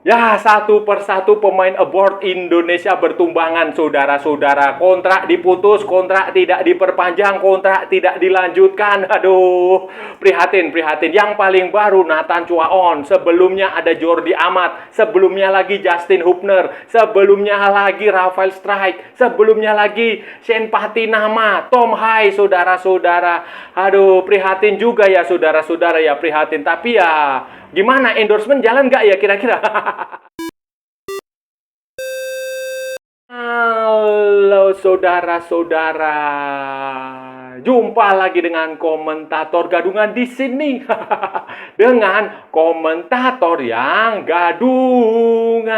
Ya, satu persatu pemain abroad Indonesia bertumbangan, saudara-saudara. Kontrak diputus, kontrak tidak diperpanjang, kontrak tidak dilanjutkan. Aduh, prihatin, prihatin. Yang paling baru Nathan Chuaon. Sebelumnya ada Jordi Amat. Sebelumnya lagi Justin Hubner. Sebelumnya lagi Rafael Strike. Sebelumnya lagi Shane Patinama. Tom Hai, saudara-saudara. Aduh, prihatin juga ya, saudara-saudara ya, prihatin. Tapi ya, gimana endorsement jalan nggak ya kira-kira? Halo saudara-saudara. Jumpa lagi dengan komentator gadungan di sini. Dengan komentator yang gadungan.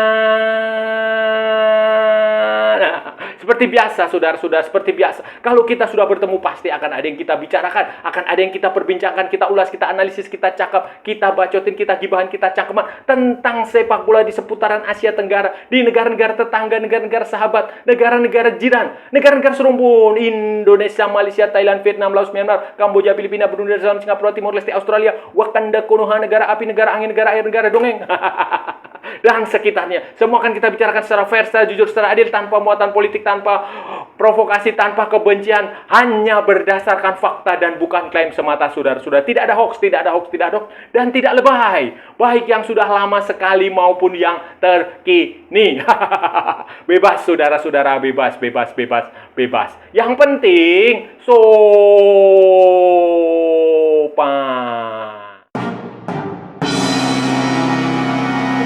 Seperti biasa, saudara-saudara, seperti biasa. Kalau kita sudah bertemu, pasti akan ada yang kita bicarakan, akan ada yang kita perbincangkan, kita ulas, kita analisis, kita cakap, kita bacotin, kita gibahan, kita cakeman tentang sepak bola di seputaran Asia Tenggara, di negara-negara tetangga, negara-negara sahabat, negara-negara jiran, negara-negara serumpun, Indonesia, Malaysia, Thailand, Vietnam, Laos, Myanmar, Kamboja, Filipina, Brunei, Darussalam, Singapura, Timor Leste, Australia, Wakanda, Konoha, negara api, negara angin, negara air, negara dongeng. Dan sekitarnya. Semua akan kita bicarakan secara fair, secara jujur, secara adil, tanpa muatan politik, tanpa provokasi, tanpa kebencian, hanya berdasarkan fakta dan bukan klaim semata, saudara-saudara. Tidak ada hoax, tidak ada hoax, tidak ada hoax, dan tidak lebay. Baik yang sudah lama sekali maupun yang terkini. Bebas, saudara-saudara, bebas, bebas, bebas, bebas. Yang penting, sopan.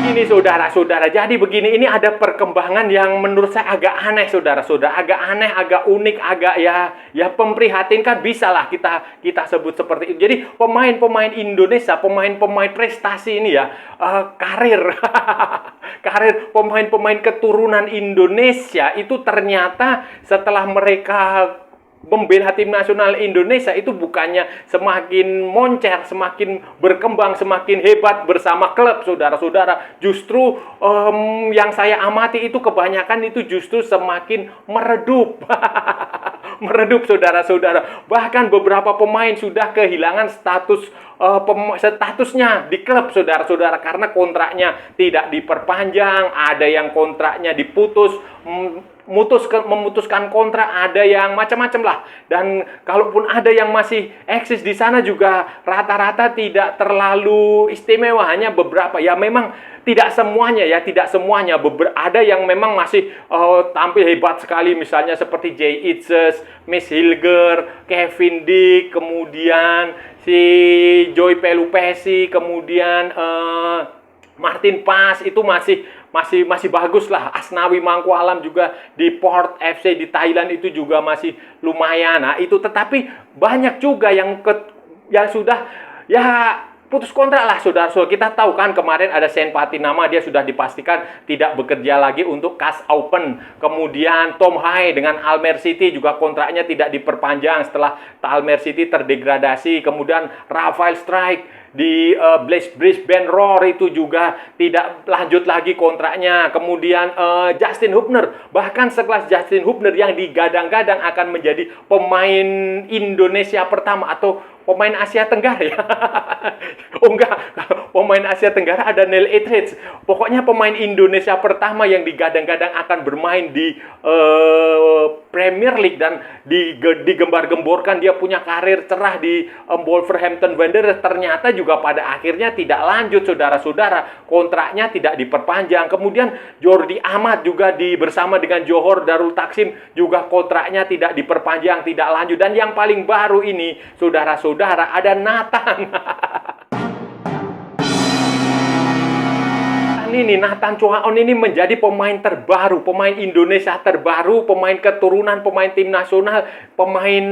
Begini saudara-saudara, jadi begini, ini ada perkembangan yang menurut saya agak aneh saudara-saudara, agak aneh, agak unik, agak ya memprihatinkan, bisa lah kita sebut seperti itu. Jadi pemain-pemain Indonesia, pemain-pemain prestasi ini ya, karir karir pemain-pemain keturunan Indonesia itu ternyata setelah mereka membela tim nasional Indonesia itu bukannya semakin moncer, semakin berkembang, semakin hebat bersama klub, saudara-saudara. Justru yang saya amati itu kebanyakan itu justru semakin meredup. Meredup, saudara-saudara. Bahkan beberapa pemain sudah kehilangan statusnya di klub, saudara-saudara, karena kontraknya tidak diperpanjang, ada yang kontraknya diputus, memutuskan kontrak, ada yang macam-macam lah. Dan kalaupun ada yang masih eksis di sana juga rata-rata tidak terlalu istimewa, hanya beberapa. Ya memang tidak semuanya ya, tidak semuanya. Ada yang memang masih tampil hebat sekali, misalnya seperti Jay Itzes, Miss Hilger, Kevin Dick, kemudian si Joy Pelupesi, kemudian Martin Pas, itu masih bagus lah. Asnawi Mangkualam juga di Port FC di Thailand itu juga masih lumayan. Nah, itu tetapi banyak juga yang sudah ya putus kontrak lah, saudara-saudara. Kita tahu kan kemarin ada Shane Patinama, dia sudah dipastikan tidak bekerja lagi untuk Kas Open. Kemudian Tom Hai dengan Almer City juga kontraknya tidak diperpanjang setelah Almer City terdegradasi. Kemudian Rafael Strike di Brisbane Roar itu juga tidak lanjut lagi kontraknya. Kemudian Justin Hubner, bahkan sekelas Justin Hubner yang digadang-gadang akan menjadi pemain Indonesia pertama atau pemain Asia Tenggara ya. Oh enggak, pemain Asia Tenggara ada Neil Etheridge. Pokoknya pemain Indonesia pertama yang digadang-gadang akan bermain di Premier League dan digembar-gemborkan dia punya karir cerah di Wolverhampton Wanderers, ternyata juga pada akhirnya tidak lanjut, saudara-saudara. Kontraknya tidak diperpanjang. Kemudian Jordi Amat juga bersama dengan Johor Darul Taksim juga kontraknya tidak diperpanjang, tidak lanjut. Dan yang paling baru ini, saudara-saudara, ada Nathan. Ini Nathan Chuaon ini menjadi pemain terbaru, pemain Indonesia terbaru, pemain keturunan, pemain tim nasional, pemain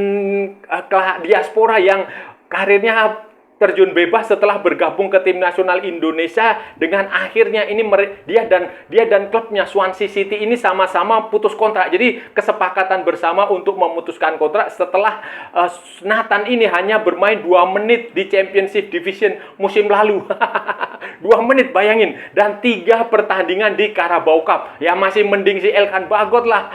diaspora yang karirnya terjun bebas setelah bergabung ke tim nasional Indonesia. Dengan akhirnya ini dia dan klubnya Swansea City ini sama-sama putus kontrak. Jadi kesepakatan bersama untuk memutuskan kontrak setelah Nathan ini hanya bermain 2 menit di Championship Division musim lalu. 2 menit, bayangin. Dan 3 pertandingan di Carabao Cup. Ya masih mending si Elkan Bagot lah.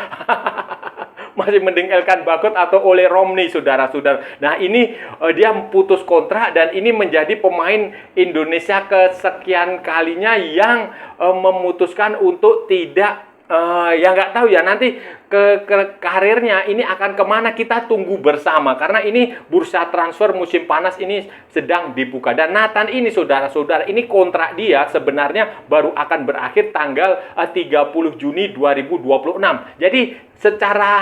masih mending Elkan Bagot atau Ole Romney, saudara-saudara. Nah, ini dia putus kontrak dan ini menjadi pemain Indonesia kesekian kalinya yang memutuskan untuk tidak ya nggak tahu ya nanti ke karirnya ini akan kemana, kita tunggu bersama karena ini bursa transfer musim panas ini sedang dibuka. Dan Nathan ini saudara-saudara, ini kontrak dia sebenarnya baru akan berakhir tanggal 30 Juni 2026. Jadi secara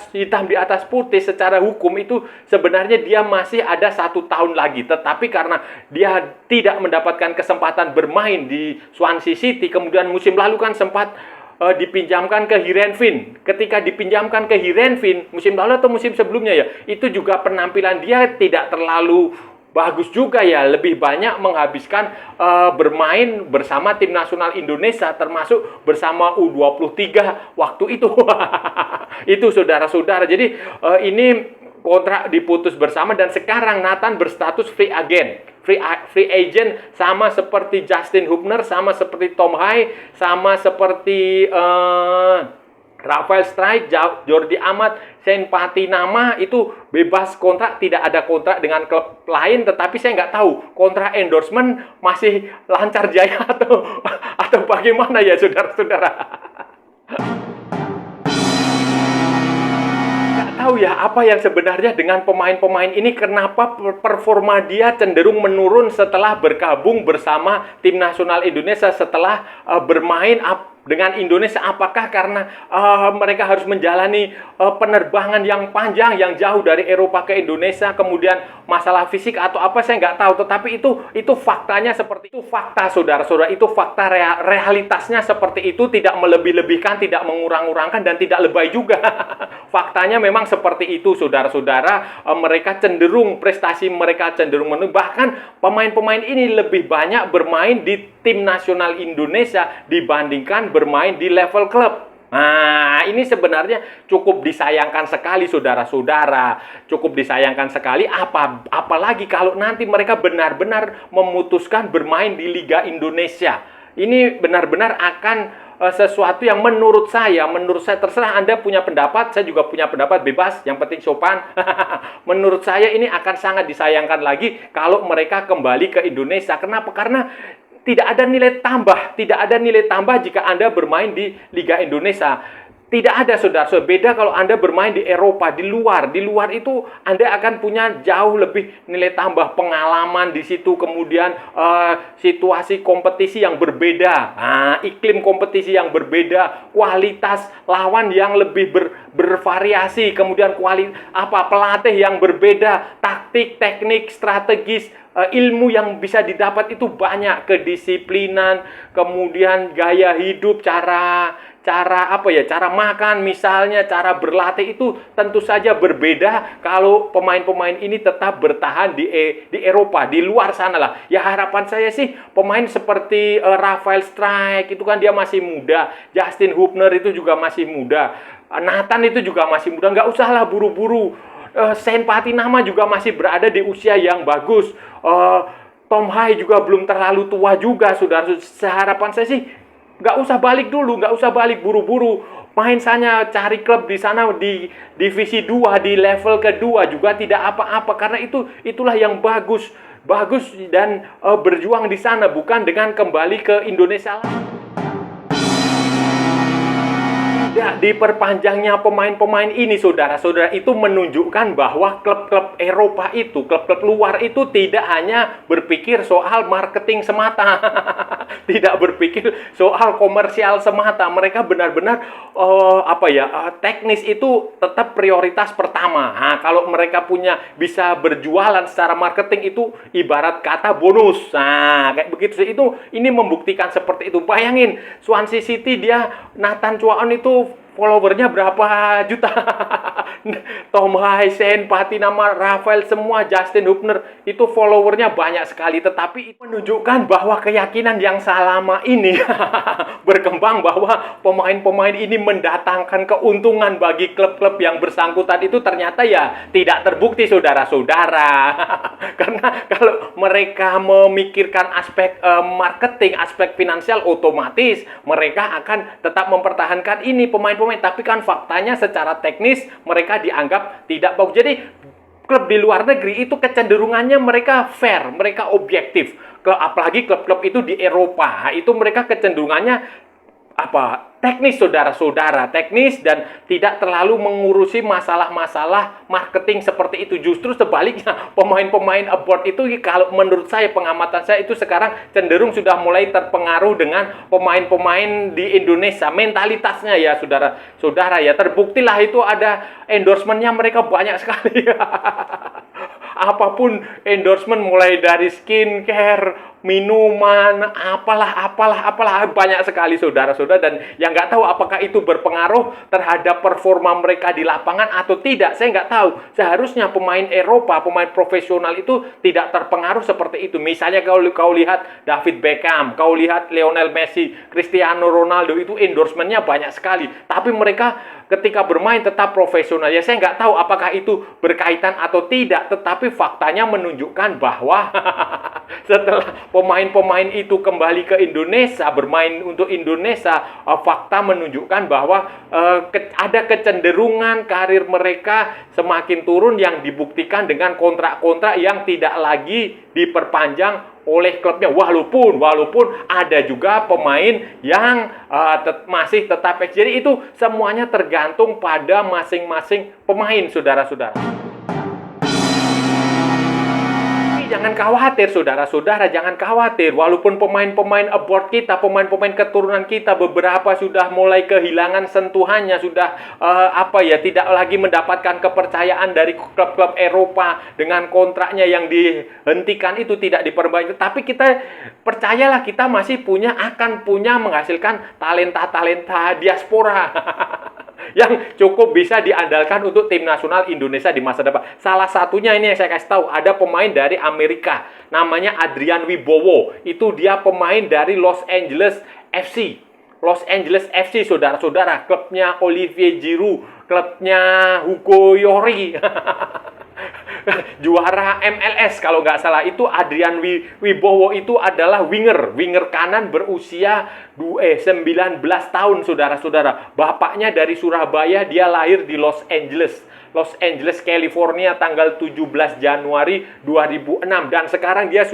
hitam di atas putih, secara hukum itu sebenarnya dia masih ada 1 tahun lagi. Tetapi karena dia tidak mendapatkan kesempatan bermain di Swansea City, kemudian musim lalu kan sempat dipinjamkan ke Heerenveen. Ketika dipinjamkan ke Heerenveen musim lalu atau musim sebelumnya ya, itu juga penampilan dia tidak terlalu bagus juga ya, lebih banyak menghabiskan bermain bersama tim nasional Indonesia, termasuk bersama U23 waktu itu. Itu saudara-saudara. Jadi ini kontrak diputus bersama dan sekarang Nathan berstatus free agent. Free agent, sama seperti Justin Hubner, sama seperti Tom Hai, sama seperti Rafael Struijk, Jordi Amat, Sen Patinama itu bebas kontrak, tidak ada kontrak dengan klub lain. Tetapi saya nggak tahu kontrak endorsement masih lancar jaya atau bagaimana ya saudara-saudara. Tahu ya apa yang sebenarnya dengan pemain-pemain ini, kenapa performa dia cenderung menurun setelah bergabung bersama tim nasional Indonesia, setelah bermain dengan Indonesia. Apakah karena mereka harus menjalani penerbangan yang panjang, yang jauh dari Eropa ke Indonesia, kemudian masalah fisik atau apa, saya nggak tahu. Tetapi itu faktanya seperti itu. Fakta saudara-saudara, itu fakta realitasnya seperti itu. Tidak melebih-lebihkan, tidak mengurang-urangkan, dan tidak lebay juga. Faktanya memang seperti itu saudara-saudara. Mereka cenderung, prestasi mereka cenderung menurun. Bahkan pemain-pemain ini lebih banyak bermain di tim nasional Indonesia dibandingkan bermain di level klub. Nah, ini sebenarnya cukup disayangkan sekali saudara-saudara. Cukup disayangkan sekali, apalagi kalau nanti mereka benar-benar memutuskan bermain di Liga Indonesia. Ini benar-benar akan sesuatu yang menurut saya terserah Anda punya pendapat, saya juga punya pendapat, bebas, yang penting sopan. Menurut saya ini akan sangat disayangkan lagi kalau mereka kembali ke Indonesia. Kenapa? Karena tidak ada nilai tambah jika Anda bermain di Liga Indonesia. Tidak ada saudara-saudara. Beda kalau Anda bermain di Eropa, di luar itu Anda akan punya jauh lebih nilai tambah, pengalaman di situ, kemudian situasi kompetisi yang berbeda, iklim kompetisi yang berbeda, kualitas lawan yang lebih bervariasi, kemudian pelatih yang berbeda, taktik, teknik, strategis, ilmu yang bisa didapat itu banyak, kedisiplinan, kemudian gaya hidup, cara makan misalnya, cara berlatih itu tentu saja berbeda kalau pemain-pemain ini tetap bertahan di Eropa, di luar sana lah. Ya harapan saya sih pemain seperti Rafael Struijk itu kan dia masih muda, Justin Hubner itu juga masih muda, Nathan itu juga masih muda, nggak usahlah buru-buru. Sen Patinama juga masih berada di usia yang bagus. Tom Hai juga belum terlalu tua juga, saudara. Seharapan saya sih nggak usah balik dulu, nggak usah balik buru-buru. Main sana, cari klub di sana di divisi 2, di level kedua juga tidak apa-apa, karena itulah yang bagus dan berjuang di sana, bukan dengan kembali ke Indonesia lagi. Tidak diperpanjangnya pemain-pemain ini saudara-saudara, itu menunjukkan bahwa klub-klub Eropa itu, klub-klub luar itu tidak hanya berpikir soal marketing semata, tidak berpikir soal komersial semata. Mereka benar-benar teknis itu tetap prioritas pertama. Nah, kalau mereka bisa berjualan secara marketing itu ibarat kata bonus. Nah, kayak begitu. Ini membuktikan seperti itu. Bayangin Swansea City, dia Nathan Chuaon itu followernya berapa juta. Tom Hai, Sen Patinama, Rafael, semua, Justin Hubner itu followernya banyak sekali. Tetapi itu menunjukkan bahwa keyakinan yang selama ini berkembang bahwa pemain-pemain ini mendatangkan keuntungan bagi klub-klub yang bersangkutan itu ternyata ya tidak terbukti, saudara-saudara. Karena kalau mereka memikirkan aspek marketing, aspek finansial, otomatis mereka akan tetap mempertahankan ini pemain-pemain. Tapi kan faktanya secara teknis mereka dianggap tidak bagus. Jadi klub di luar negeri itu kecenderungannya mereka fair, mereka objektif. Apalagi klub-klub itu di Eropa, itu mereka kecenderungannya teknis, saudara-saudara, teknis dan tidak terlalu mengurusi masalah-masalah marketing seperti itu. Justru sebaliknya, pemain-pemain abroad itu kalau menurut saya, pengamatan saya itu sekarang cenderung sudah mulai terpengaruh dengan pemain-pemain di Indonesia. Mentalitasnya ya, saudara-saudara ya, terbuktilah itu ada endorsementnya mereka banyak sekali. Apapun endorsement, mulai dari skincare, minuman, apalah banyak sekali, saudara-saudara. Dan yang nggak tahu apakah itu berpengaruh terhadap performa mereka di lapangan atau tidak, saya nggak tahu. Seharusnya pemain Eropa, pemain profesional itu tidak terpengaruh seperti itu. Misalnya kau lihat David Beckham, kau lihat Lionel Messi, Cristiano Ronaldo, itu endorsementnya banyak sekali. Tapi mereka ketika bermain tetap profesional. Ya saya nggak tahu apakah itu berkaitan atau tidak, tetapi faktanya menunjukkan bahwa setelah pemain-pemain itu kembali ke Indonesia, bermain untuk Indonesia, fakta menunjukkan bahwa ada kecenderungan karir mereka semakin turun yang dibuktikan dengan kontrak-kontrak yang tidak lagi diperpanjang oleh klubnya. Walaupun ada juga pemain yang masih tetap eksis. Jadi itu semuanya tergantung pada masing-masing pemain, saudara-saudara. Jangan khawatir, saudara-saudara, jangan khawatir. Walaupun pemain-pemain abroad kita, pemain-pemain keturunan kita, beberapa sudah mulai kehilangan sentuhannya, sudah tidak lagi mendapatkan kepercayaan dari klub-klub Eropa dengan kontraknya yang dihentikan itu tidak diperbaiki. Tapi kita percayalah, kita masih akan punya menghasilkan talenta-talenta diaspora yang cukup bisa diandalkan untuk tim nasional Indonesia di masa depan. Salah satunya ini yang saya kasih tahu, ada pemain dari Amerika, namanya Adrian Wibowo. Itu dia pemain dari Los Angeles FC. Los Angeles FC, saudara-saudara, klubnya Olivier Giroud, klubnya Hugo Lloris. Juara MLS kalau nggak salah. Itu Adrian Wibowo itu adalah winger kanan berusia 19 tahun, saudara-saudara. Bapaknya dari Surabaya, dia lahir di Los Angeles, California tanggal 17 Januari 2006, dan sekarang dia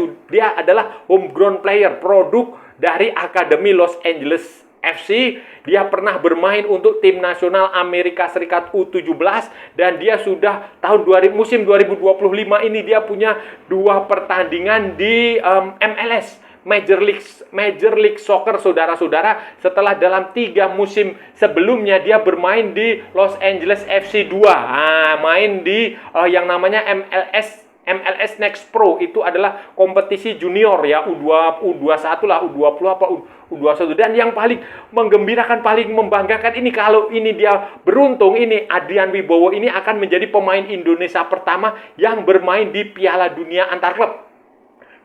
adalah homegrown player, produk dari Akademi Los Angeles FC. Dia pernah bermain untuk tim nasional Amerika Serikat U17 dan dia sudah musim 2025 ini dia punya 2 pertandingan di MLS, Major League Soccer, saudara-saudara, setelah dalam 3 musim sebelumnya dia bermain di Los Angeles FC 2. Main di yang namanya MLS Next Pro. Itu adalah kompetisi junior ya, U21 lah, U20 U21. Dan yang paling menggembirakan, paling membanggakan ini, kalau ini dia beruntung, ini Adrian Wibowo ini akan menjadi pemain Indonesia pertama yang bermain di Piala Dunia antar klub.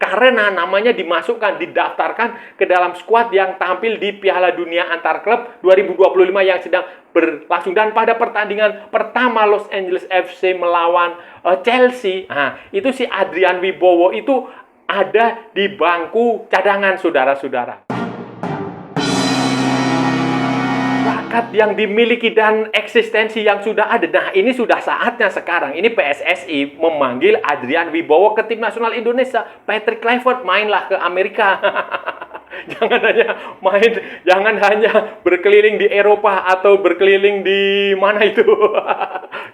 Karena namanya didaftarkan ke dalam skuad yang tampil di Piala Dunia antar klub 2025 yang sedang berlangsung. Dan pada pertandingan pertama Los Angeles FC melawan Chelsea, itu si Adrian Wibowo itu ada di bangku cadangan, saudara-saudara. Bakat yang dimiliki dan eksistensi yang sudah ada. Nah, ini sudah saatnya sekarang. Ini PSSI memanggil Adrian Wibowo ke tim nasional Indonesia. Patrick Kluivert mainlah ke Amerika. Jangan hanya berkeliling di Eropa atau berkeliling di mana itu.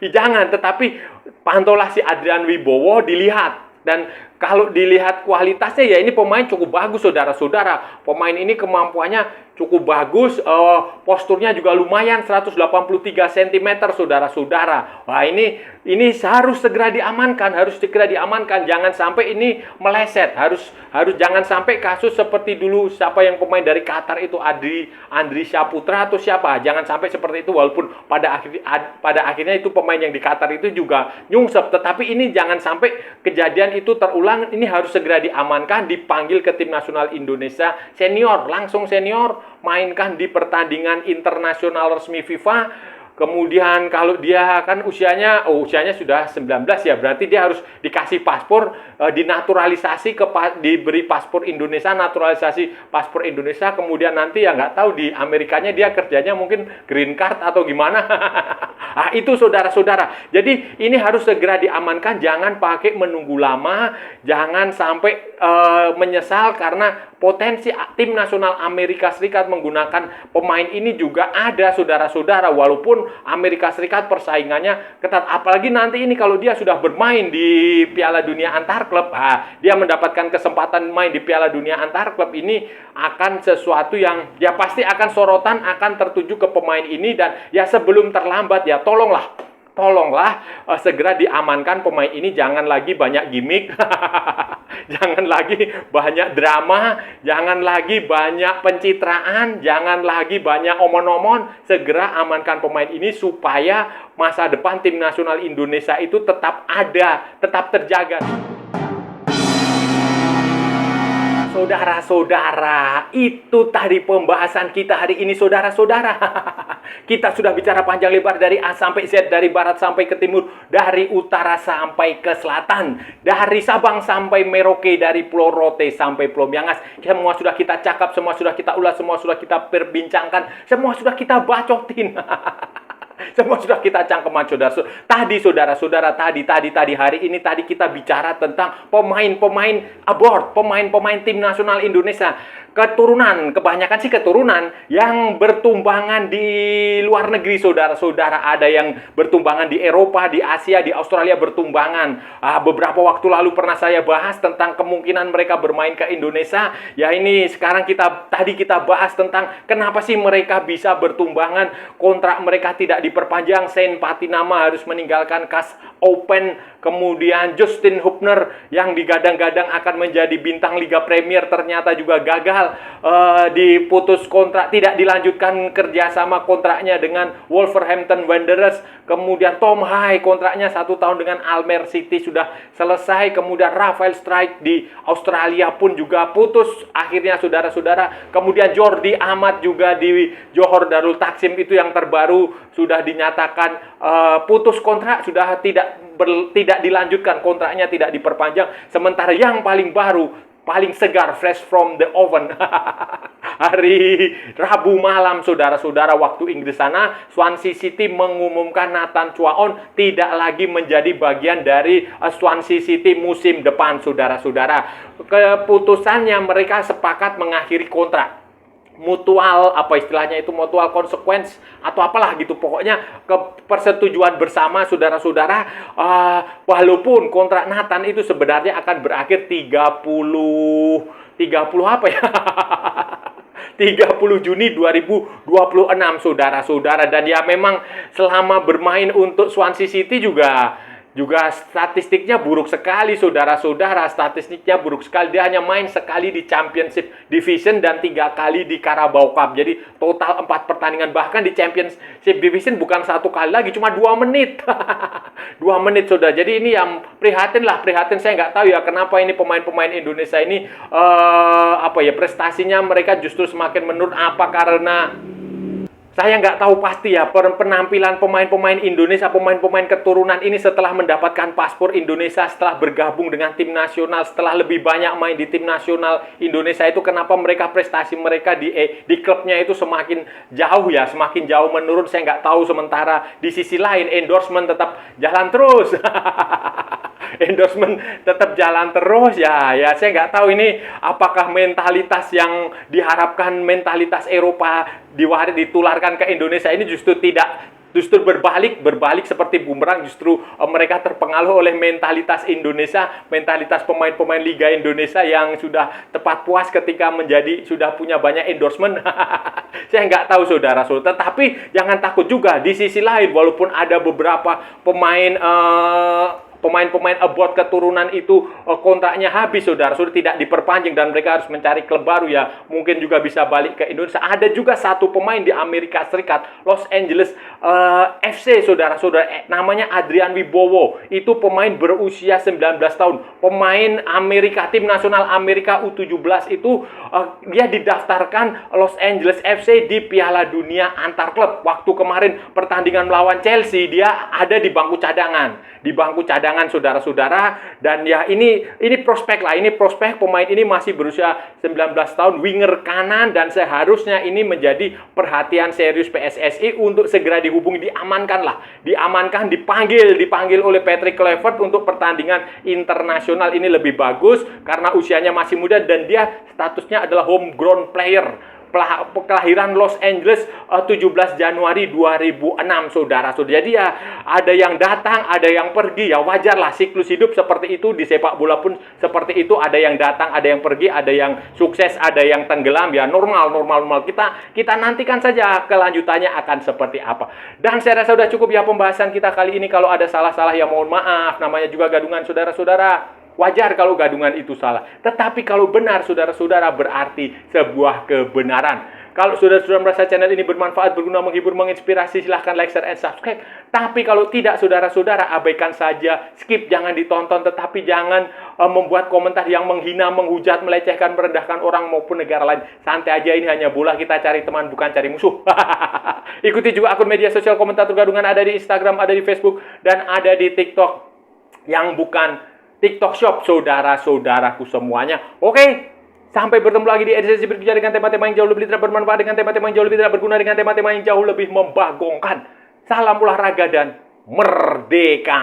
Jangan, tetapi pantaulah si Adrian Wibowo, dilihat. Dan kalau dilihat kualitasnya, ya ini pemain cukup bagus, saudara-saudara. Pemain ini kemampuannya cukup bagus, posturnya juga lumayan, 183 cm, saudara-saudara. Wah, ini harus segera diamankan, jangan sampai ini meleset, harus jangan sampai kasus seperti dulu, siapa yang pemain dari Qatar itu, Andri Syaputra atau siapa, jangan sampai seperti itu. Walaupun pada akhirnya itu pemain yang di Qatar itu juga nyungsep, tetapi ini jangan sampai kejadian itu terulang pulang ini harus segera diamankan, dipanggil ke tim nasional Indonesia senior, langsung senior, mainkan di pertandingan internasional resmi FIFA. Kemudian kalau dia kan usianya sudah 19 ya, berarti dia harus dikasih paspor, dinaturalisasi diberi paspor Indonesia, naturalisasi paspor Indonesia, kemudian nanti ya nggak tahu di Amerikanya dia kerjanya mungkin green card atau gimana. Nah, itu saudara-saudara. Jadi ini harus segera diamankan, jangan pakai menunggu lama, jangan sampai menyesal karena potensi tim nasional Amerika Serikat menggunakan pemain ini juga ada, saudara-saudara. Walaupun Amerika Serikat persaingannya ketat, apalagi nanti ini kalau dia sudah bermain di Piala Dunia Antar Klub, dia mendapatkan kesempatan main di Piala Dunia Antar Klub, ini akan sesuatu yang ya pasti akan sorotan akan tertuju ke pemain ini. Dan ya sebelum terlambat ya tolonglah segera diamankan pemain ini, jangan lagi banyak gimmick. Jangan lagi banyak drama, jangan lagi banyak pencitraan, jangan lagi banyak omon-omon. Segera amankan pemain ini supaya masa depan tim nasional Indonesia itu tetap ada, tetap terjaga. Saudara-saudara, itu tadi pembahasan kita hari ini, saudara-saudara. Kita sudah bicara panjang lebar dari A sampai Z, dari barat sampai ke timur, dari utara sampai ke selatan, dari Sabang sampai Merauke, dari Pulau Rote sampai Pulau Miangas. Semua sudah kita cakap, semua sudah kita ulas, semua sudah kita perbincangkan, semua sudah kita bacotin. Semua sudah kita cangkeman, saudara-saudara. Tadi hari ini kita bicara tentang pemain-pemain abroad, pemain-pemain tim nasional Indonesia. Kebanyakan sih keturunan yang bertumbangan di luar negeri, saudara-saudara. Ada yang bertumbangan di Eropa, di Asia, di Australia bertumbangan. Beberapa waktu lalu pernah saya bahas tentang kemungkinan mereka bermain ke Indonesia. Ya ini sekarang tadi kita bahas tentang kenapa sih mereka bisa bertumbangan, kontrak mereka tidak diperpanjang. Shane Patinama harus meninggalkan kas Open. Kemudian Justin Hubner yang digadang-gadang akan menjadi bintang Liga Premier ternyata juga gagal, diputus kontrak, tidak dilanjutkan kerjasama kontraknya dengan Wolverhampton Wanderers. Kemudian Tom Hay kontraknya 1 tahun dengan Almer City sudah selesai. Kemudian Rafael Strijk di Australia pun juga putus akhirnya, saudara-saudara. Kemudian Jordi Amat juga di Johor Darul Taksim itu yang terbaru sudah dinyatakan putus kontrak, sudah tidak dilanjutkan kontraknya, tidak diperpanjang. Sementara yang paling baru, paling segar, fresh from the oven, hari Rabu malam, saudara-saudara, waktu Inggris sana, Swansea City mengumumkan Nathan Chuaon tidak lagi menjadi bagian dari Swansea City musim depan, saudara-saudara. Keputusannya mereka sepakat mengakhiri kontrak. Mutual, mutual consequence atau apalah gitu, pokoknya persetujuan bersama, saudara-saudara. Walaupun kontrak Nathan itu sebenarnya akan berakhir 30 Juni 2026, saudara-saudara. Dan ya memang selama bermain untuk Swansea City juga statistiknya buruk sekali, saudara-saudara. Statistiknya buruk sekali. Dia hanya main sekali di Championship Division dan 3 kali di Carabao Cup. Jadi total 4 pertandingan. Bahkan di Championship Division bukan 1 kali lagi, cuma 2 menit. 2 menit, saudara. Jadi ini yang prihatin. Saya nggak tahu ya kenapa ini pemain-pemain Indonesia ini prestasinya mereka justru semakin menurun. Apa karena saya nggak tahu pasti ya penampilan pemain-pemain Indonesia, pemain-pemain keturunan ini setelah mendapatkan paspor Indonesia, setelah bergabung dengan tim nasional, setelah lebih banyak main di tim nasional Indonesia itu, kenapa mereka prestasi mereka di klubnya itu semakin jauh menurun. Saya nggak tahu. Sementara di sisi lain endorsement tetap jalan terus. Endorsement tetap jalan terus ya saya nggak tahu ini apakah mentalitas yang diharapkan, mentalitas Eropa ditularkan ke Indonesia ini justru berbalik seperti bumerang. Justru mereka terpengaruh oleh mentalitas Indonesia, mentalitas pemain-pemain Liga Indonesia yang sudah tepat puas ketika sudah punya banyak endorsement. Saya nggak tahu, saudara-saudara. Tetapi jangan takut juga. Di sisi lain, walaupun ada beberapa pemain pemain-pemain abot keturunan itu kontraknya habis, saudara, sudah tidak diperpanjang dan mereka harus mencari klub baru, ya mungkin juga bisa balik ke Indonesia. Ada juga satu pemain di Amerika Serikat, Los Angeles FC, saudara-saudara, namanya Adrian Wibowo. Itu pemain berusia 19 tahun, pemain Amerika, tim nasional Amerika U17 itu. Dia didaftarkan Los Angeles FC di Piala Dunia antar klub. Waktu kemarin pertandingan melawan Chelsea, dia ada di bangku cadangan, saudara-saudara. Dan ya ini prospek lah, ini prospek pemain ini masih berusia 19 tahun, winger kanan, dan seharusnya ini menjadi perhatian serius PSSI untuk segera dihubungi, diamankan, dipanggil oleh Patrick Kluivert untuk pertandingan internasional ini lebih bagus karena usianya masih muda dan dia statusnya adalah homegrown player. Kelahiran Los Angeles 17 Januari 2006, saudara-saudara. Jadi ya ada yang datang, ada yang pergi, ya wajarlah, siklus hidup seperti itu, di sepak bola pun seperti itu, ada yang datang, ada yang pergi, ada yang sukses, ada yang tenggelam, ya normal. Kita nantikan saja kelanjutannya akan seperti apa. Dan saya rasa sudah cukup ya pembahasan kita kali ini. Kalau ada salah-salah ya mohon maaf, namanya juga gadungan, saudara-saudara. Wajar kalau gadungan itu salah. Tetapi kalau benar, saudara-saudara, berarti sebuah kebenaran. Kalau saudara-saudara merasa channel ini bermanfaat, berguna, menghibur, menginspirasi, silahkan like, share, and subscribe. Tapi kalau tidak, saudara-saudara, abaikan saja, skip, jangan ditonton. Tetapi jangan membuat komentar yang menghina, menghujat, melecehkan, merendahkan orang maupun negara lain. Santai aja, ini hanya bola, kita cari teman, bukan cari musuh. Ikuti juga akun media sosial Komentator Gadungan, ada di Instagram, ada di Facebook, dan ada di TikTok yang bukan TikTok Shop, saudara-saudaraku semuanya. Oke, sampai bertemu lagi di edisi berikutnya dengan tema-tema yang jauh lebih tidak bermanfaat, dengan tema-tema yang jauh lebih tidak berguna, dengan tema-tema yang jauh lebih membagongkan. Salam olahraga dan merdeka.